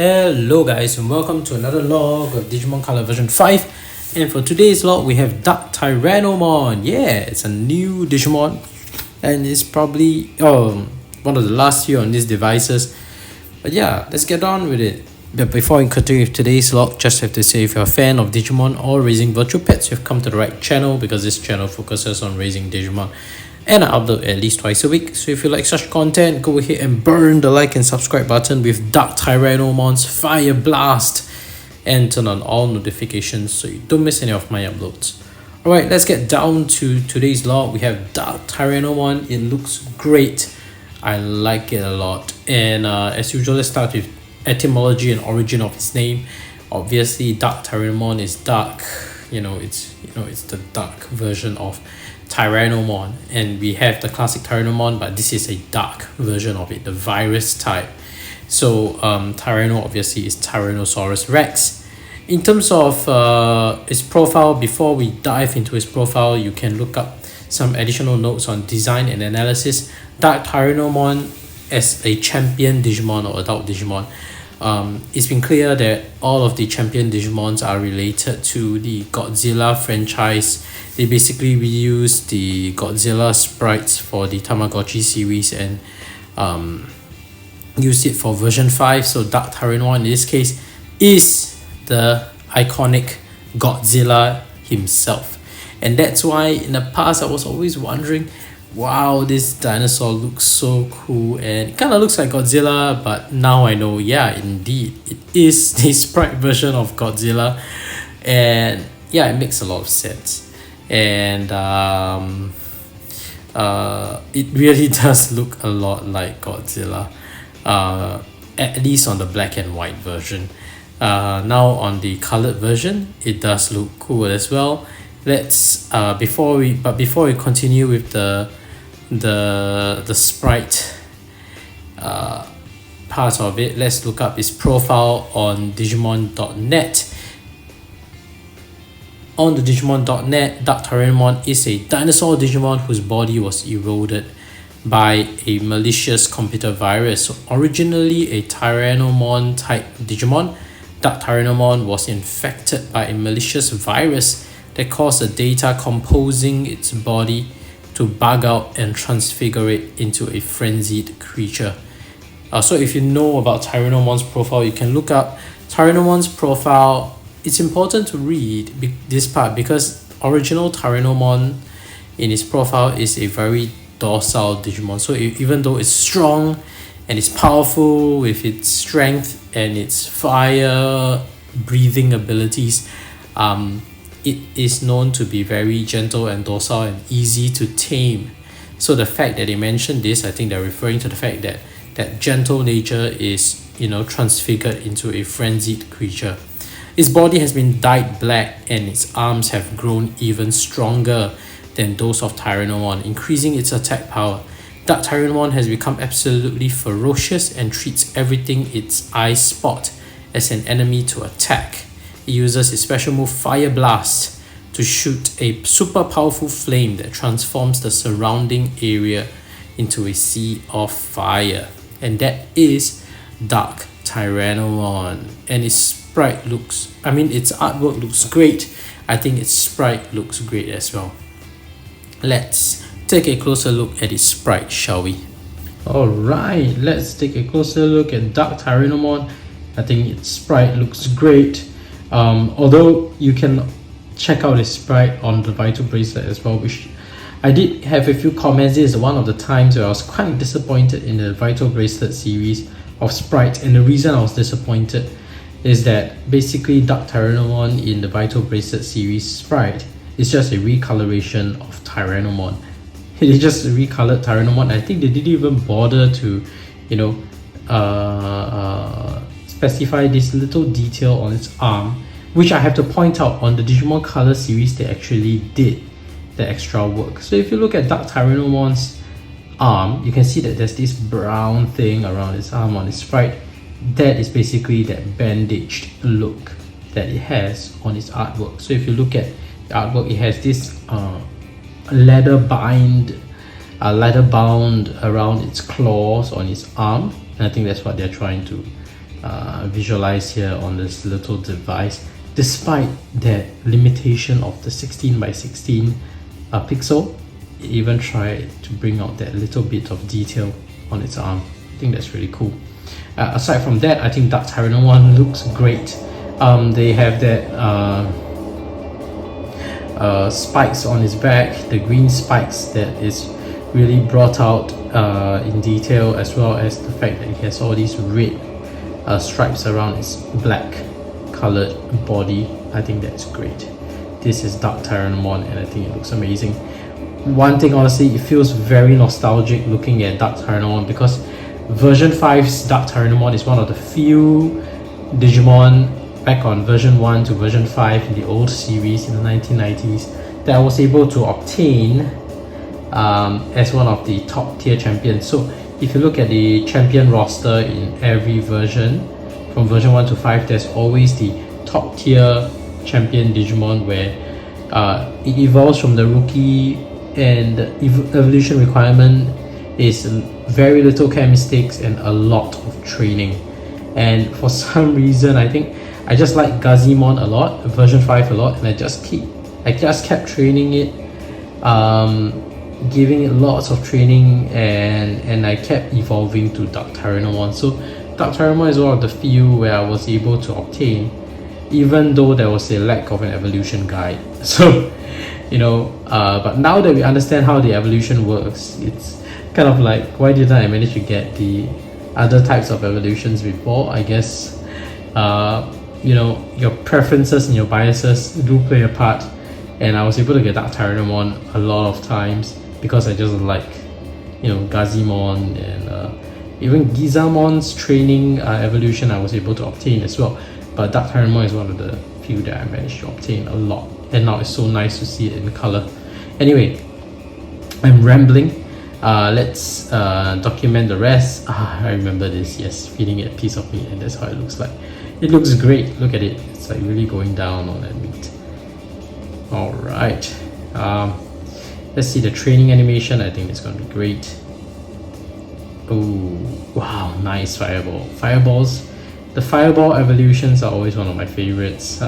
Hello guys and welcome to another log of Digimon Color version 5, and for today's log we have Dark Tyrannomon. Yeah, it's a new Digimon and it's probably one of the last few on these devices, but yeah, let's get on with it. But before we continue with today's log, just have to say, if you're a fan of Digimon or raising virtual pets, you've come to the right channel, because this channel focuses on raising Digimon and I upload at least twice a week. So if you like such content, go ahead and burn the like and subscribe button with Dark Tyrannomon's Fire Blast and turn on all notifications so you don't miss any of my uploads. Alright, let's get down to today's log. We have Dark Tyrannomon. It looks great. I like it a lot. And as usual, let's start with etymology and origin of its name. Obviously, Dark Tyrannomon is dark. It's the dark version of Tyrannomon, and we have the classic Tyrannomon, but this is a dark version of it, the virus type. So Tyranno obviously is Tyrannosaurus Rex. In terms of its profile, before we dive into its profile, you can look up some additional notes on design and analysis. Dark Tyrannomon as a champion Digimon or adult Digimon, it's been clear that all of the champion Digimons are related to the Godzilla franchise. They basically reuse the Godzilla sprites for the Tamagotchi series and used it for version 5. So Dark Tyrannomon in this case is the iconic Godzilla himself. And that's why in the past I was always wondering, wow, this dinosaur looks so cool and it kind of looks like Godzilla, but now I know, yeah, indeed, it is the sprite version of Godzilla, and yeah, it makes a lot of sense. And it really does look a lot like Godzilla, at least on the black and white version. Now on the colored version, it does look cool as well. Let's before we continue with the sprite part of it, let's look up his profile on Digimon.net. On the Digimon.net, Dark Tyrannomon is a dinosaur Digimon whose body was eroded by a malicious computer virus. So originally a Tyrannomon type Digimon, Dark Tyrannomon was infected by a malicious virus that caused the data composing its body to bug out and transfigure it into a frenzied creature. So if you know about Tyrannomon's profile, you can look up Tyrannomon's profile. It's important to read this part because original Tyrannomon in his profile is a very docile Digimon. So even though it's strong and it's powerful with its strength and its fire breathing abilities, it is known to be very gentle and docile and easy to tame. So the fact that they mentioned this, I think they're referring to the fact that that gentle nature is, transfigured into a frenzied creature. Its body has been dyed black and its arms have grown even stronger than those of Tyrannomon, increasing its attack power. Dark Tyrannomon has become absolutely ferocious and treats everything its eyes spot as an enemy to attack. It uses its special move Fire Blast to shoot a super powerful flame that transforms the surrounding area into a sea of fire. And that is Dark Tyrannomon. And its artwork looks great. I think its sprite looks great as well. Let's take a closer look at its sprite, shall we? Alright, let's take a closer look at Dark Tyrannomon. I think its sprite looks great. Although you can check out its sprite on the Vital Bracelet as well, which I did have a few comments. This is one of the times where I was quite disappointed in the Vital Bracelet series of sprites, and the reason I was disappointed is that basically Dark Tyrannomon in the Vital Bracelet series sprite is just a recoloration of Tyrannomon. It is just a recolored Tyrannomon. I think they didn't even bother to, specify this little detail on its arm, which I have to point out on the Digimon Color series they actually did the extra work. So if you look at Dark Tyrannomon's arm, you can see that there's this brown thing around its arm on its sprite. That is basically that bandaged look that it has on its artwork. So if you look at the artwork, it has this leather bound around its claws on its arm, and I think that's what they're trying to visualized here on this little device, despite that limitation of the 16 by 16 pixel. It even tried to bring out that little bit of detail on its arm. I think that's really cool. Aside from that, I think Dark Tyrannomon looks great. They have that spikes on his back, the green spikes that is really brought out in detail, as well as the fact that he has all these red stripes around his black colored body. I think that's great. This is Dark Tyrannomon and I think it looks amazing. One thing, honestly, it feels very nostalgic looking at Dark Tyrannomon, because version 5's Dark Tyrannomon is one of the few Digimon back on version 1 to version 5 in the old series in the 1990s that I was able to obtain as one of the top tier champions. So if you look at the champion roster in every version, from version 1 to 5, there's always the top tier champion Digimon where it evolves from the rookie, and the evolution requirement is very little care mistakes and a lot of training. And for some reason, I think I just like Gazimon a lot, version 5 a lot, and I just kept training it, giving it lots of training, and I kept evolving to Dark Tyrannomon. So Dark Tyrannomon is one of the few where I was able to obtain, even though there was a lack of an evolution guide. So but now that we understand how the evolution works, it's kind of like, why didn't I manage to get the other types of evolutions before? I guess your preferences and your biases do play a part, and I was able to get Dark Tyrannomon a lot of times because I just like Gazimon, and even Gizamon's training evolution I was able to obtain as well. But Dark Tyrannomon is one of the few that I managed to obtain a lot, and now it's so nice to see it in color. Anyway, I'm rambling. Let's document the rest. I remember this. Yes, feeding it a piece of meat, and that's how it looks like. It looks great. Look at it. It's like really going down on that meat. All right. Let's see the training animation. I think it's gonna be great. Oh wow, nice fireball. Fireballs. The fireball evolutions are always one of my favorites.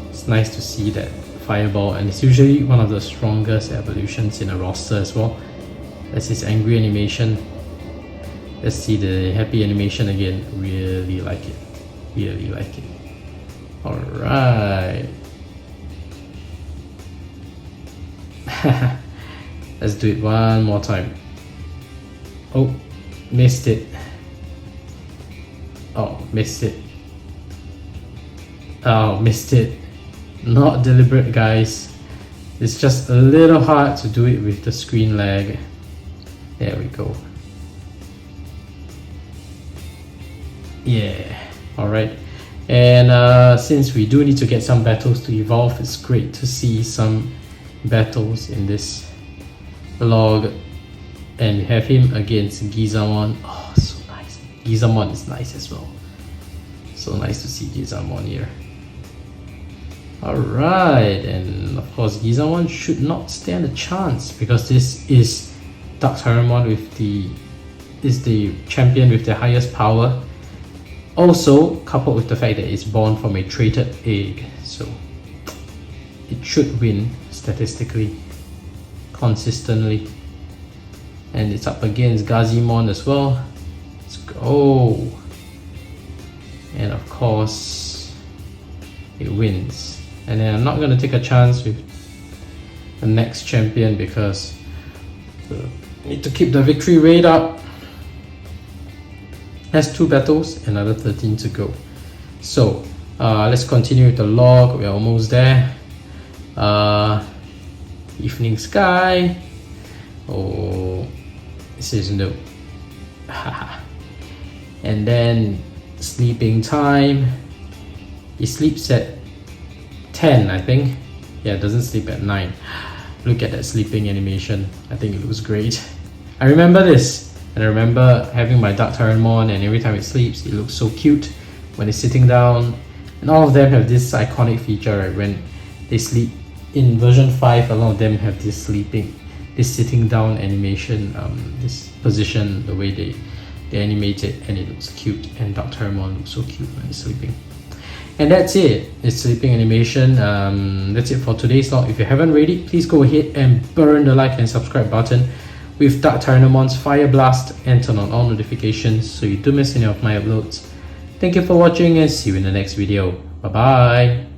It's nice to see that fireball, and it's usually one of the strongest evolutions in a roster as well. That's his angry animation. Let's see the happy animation again. Really like it. Really like it. Alright. Let's do it one more time. Oh, missed it. Oh, missed it. Oh, missed it. Not deliberate, guys. It's just a little hard to do it with the screen lag. There we go. Yeah. Alright. And since we do need to get some battles to evolve, it's great to see some battles in this log. And we have him against Gizamon. Oh, so nice. Gizamon is nice as well. So nice to see Gizamon here. Alright, and of course Gizamon should not stand a chance, because this is Dark Tyrannomon with the champion with the highest power. Also, coupled with the fact that it's born from a traded egg, so it should win statistically, consistently. And it's up against Gazimon as well. Let's go. And of course, it wins. And then I'm not going to take a chance with the next champion because I need to keep the victory rate up. Has 2 battles, another 13 to go. So let's continue with the log. We're almost there. Evening sky. Oh, it says no. And then sleeping time. He sleeps at 10, I think. Yeah, doesn't sleep at 9. Look at that sleeping animation. I think it looks great. I remember this. And I remember having my Dark Tyrannomon, and every time it sleeps, it looks so cute when it's sitting down. And all of them have this iconic feature, right? When they sleep. In version 5, a lot of them have this sitting down animation, this position, the way they They animate it and it looks cute, and Dark Tyrannomon looks so cute when it's sleeping. And that's it. It's sleeping animation. That's it for today's log. If you haven't already, please go ahead and burn the like and subscribe button with Dark Tyrannomon's Fire Blast and turn on all notifications so you don't miss any of my uploads. Thank you for watching and see you in the next video. Bye bye.